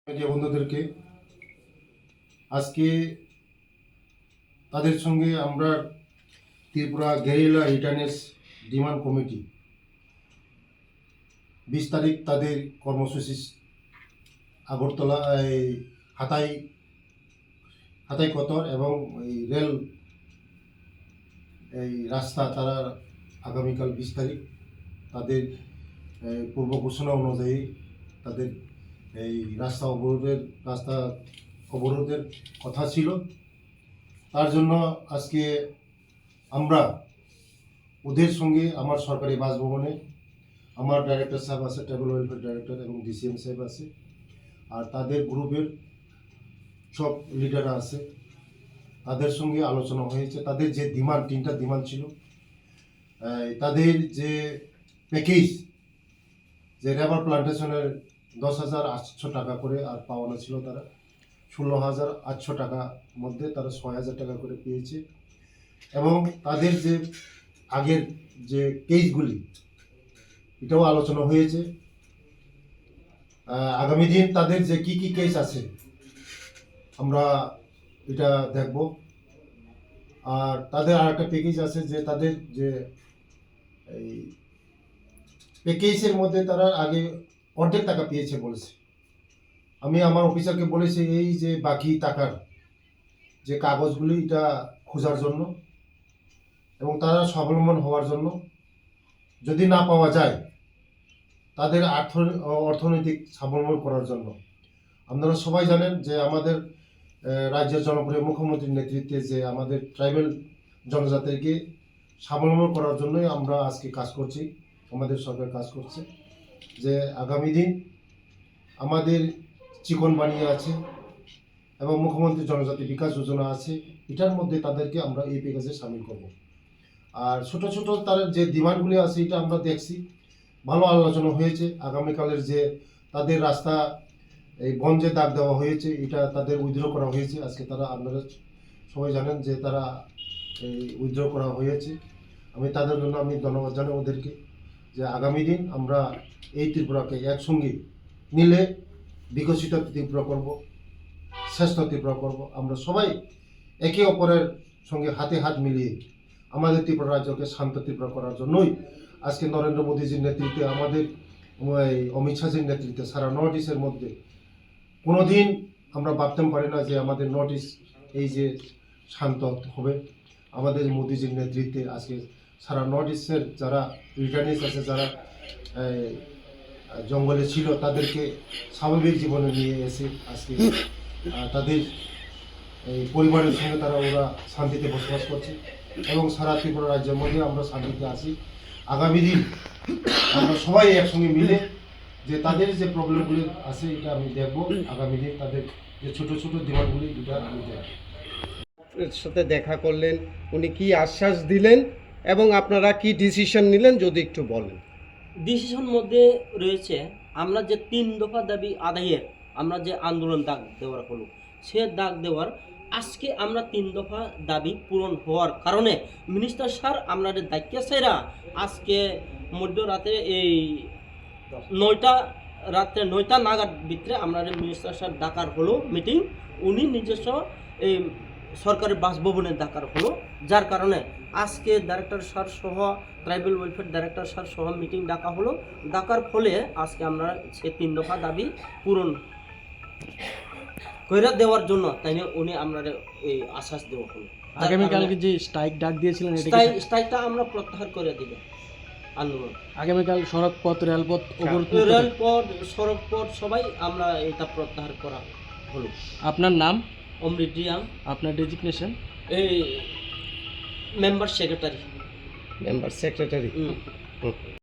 Media বন্ধুদেরকে আজকে তাদের সঙ্গে আমরা ত্রিপুরা গেরিলা রিটার্নেস ডিমান্ড কমিটি 20 তারিখ তাদের কর্মসূচি আগরতলা হাতাই কতর এবং এই রেল এই রাস্তা তারা আগামীকাল 20 তারিখ তাদের পূর্ব ঘোষণা অনুযায়ী তাদের এই রাস্তা অবরোধের কথা ছিল। তার জন্য আজকে আমরা ওদের সঙ্গে আমার সরকারি বাসভবনে আমার ডাইরেক্টর সাহেব আছে, ট্রাইবাল ওয়েলফেয়ার ডাইরেক্টর এবং ডিসিএম সাহেব আছে, আর তাদের গ্রুপের সব লিডাররা আছে, তাদের সঙ্গে আলোচনা হয়েছে। তাদের যে ডিমান্ড 3টা ডিমান্ড ছিল, তাদের যে প্যাকেজ যে রাবার প্লান্টেশনের 10,800 টাকা করে আর পাওয়ানো ছিল, তারা 16,800 টাকা মধ্যে তারা 6,000 টাকা করে পেয়েছে। এবং তাদের যে আগের যে কেসগুলি এটাও আলোচনা হয়েছে। আগামী দিন তাদের যে কি কেস আছে আমরা এটা দেখব। আর তাদের আর একটা প্যাকেজ আছে যে তাদের যে এই প্যাকেজের মধ্যে তারা আগে অর্ধেক টাকা পেয়েছে বলেছে। আমি আমার অফিসারকে বলেছি এই যে বাকি টাকার যে কাগজগুলি এটা খোঁজার জন্য এবং তারা স্বাবলম্বন হওয়ার জন্য, যদি না পাওয়া যায় তাদের অর্থনৈতিক স্বাবলম্বন করার জন্য। আপনারা সবাই জানেন যে আমাদের রাজ্যের জনপ্রিয় মুখ্যমন্ত্রীর নেতৃত্বে যে আমাদের ট্রাইবাল জনজাতিকে স্বাবলম্বন করার জন্যই আমরা আজকে কাজ করছি, আমাদের সরকার কাজ করছে। যে আগামী দিন আমাদের চিকন বানিয়ে আছে এবং মুখ্যমন্ত্রী জনজাতি বিকাশ যোজনা আছে, এটার মধ্যে তাদেরকে আমরা এই প্যাকেজে সামিল করব। আর ছোট ছোট তার যে ডিমান্ডগুলি আছে এটা আমরা দেখছি, ভালো আলোচনা হয়েছে। আগামীকালের যে তাদের রাস্তা এই বন্ধে দাগ দেওয়া হয়েছে, এটা তাদের উইথড্র করা হয়েছে। আজকে তারা, আপনারা সবাই জানেন যে তারা এই উইথড্র করা হয়েছে। আমি তাদের জন্য আমি ধন্যবাদ জানাই ওদেরকে, যে আগামী দিন আমরা এই ত্রিপুরাকে একসঙ্গে মিলে বিকশিত ত্রিপুরা করব, শ্রেষ্ঠ ত্রিপুরা করব। আমরা সবাই একে অপরের সঙ্গে হাতে হাত মিলিয়ে আমাদের ত্রিপুরা রাজ্যকে শান্ত ত্রিপুরা করার জন্যই আজকে নরেন্দ্র মোদীজির নেতৃত্বে, আমাদের অমিত শাহজির নেতৃত্বে সারা নর্থ ইস্টের মধ্যে কোনোদিন আমরা ভাবতেও পারি না যে আমাদের নর্থ ইস্ট এই যে শান্ত হবে। আমাদের মোদীজির নেতৃত্বে আজকে সারা নর্থ ইস্টের যারা রিটার্নিস আছে, যারা জঙ্গলে ছিল, তাদেরকে স্বাভাবিক জীবনে নিয়ে এসে আজকে তাদের এই পরিবারের সঙ্গে ওরা শান্তিতে বসবাস করছে এবং সারা ত্রিপুরা রাজ্যের মধ্যে আমরা শান্তিতে আছি। আগামী দিন আমরা সবাই একসঙ্গে মিলে যে তাদের যে প্রবলেমগুলি আছে এটা আমি দেখব। আগামী দিন তাদের যে ছোট ছোট ডিমান্ডগুলি এটা আমি দেখব। সাথে দেখা করলেন, উনি কি আশ্বাস দিলেন এবং আপনারা কি ডিসিশন নিলেন যদি একটু বলেন। ডিসিশন মধ্যে রয়েছে আমরা যে 3 দফা দাবি আদায়ের আমরা যে আন্দোলন দাগ দেওয়ার হলো, সে দাগ দেওয়ার আজকে আমরা 3 দফা দাবি পূরণ হওয়ার কারণে মিনিস্টার স্যার আমাদের দায়িত্ব সেরা আজকে মধ্যরাতে এই 9টা নাগাদ ভিতরে আমাদের মিনিস্টার স্যার ডাকার হলো মিটিং। উনি নিজস্ব এই সরকারি বাসভবনে ডাকার হলো, যার কারণে আজকে ডাইরেক্টর স্যার সহ ট্রাইবাল ওয়েলফেয়ার ডাইরেক্টর স্যার সহ মিটিং ডাকা হলো। ডাকার ফলে আজকে আমরা সে 3 দফা দাবি পূরণ করে দেওয়ার জন্য তাই উনি আমরা এই আশ্বাস দেওয়া হলো। আগামীকালকে যে স্ট্রাইক ডাক দিয়েছিলেন, স্ট্রাইকটা আমরা প্রত্যাহার করে দিব। আন্দোলন আগামীকাল সড়কপথ, রেলপথ, সড়কপথ সবাই আমরা এটা প্রত্যাহার করা হলো। আপনার নাম? অমৃত রিয়াং। আপনার ডেজিগনেশন? এই মেম্বার সেক্রেটারি।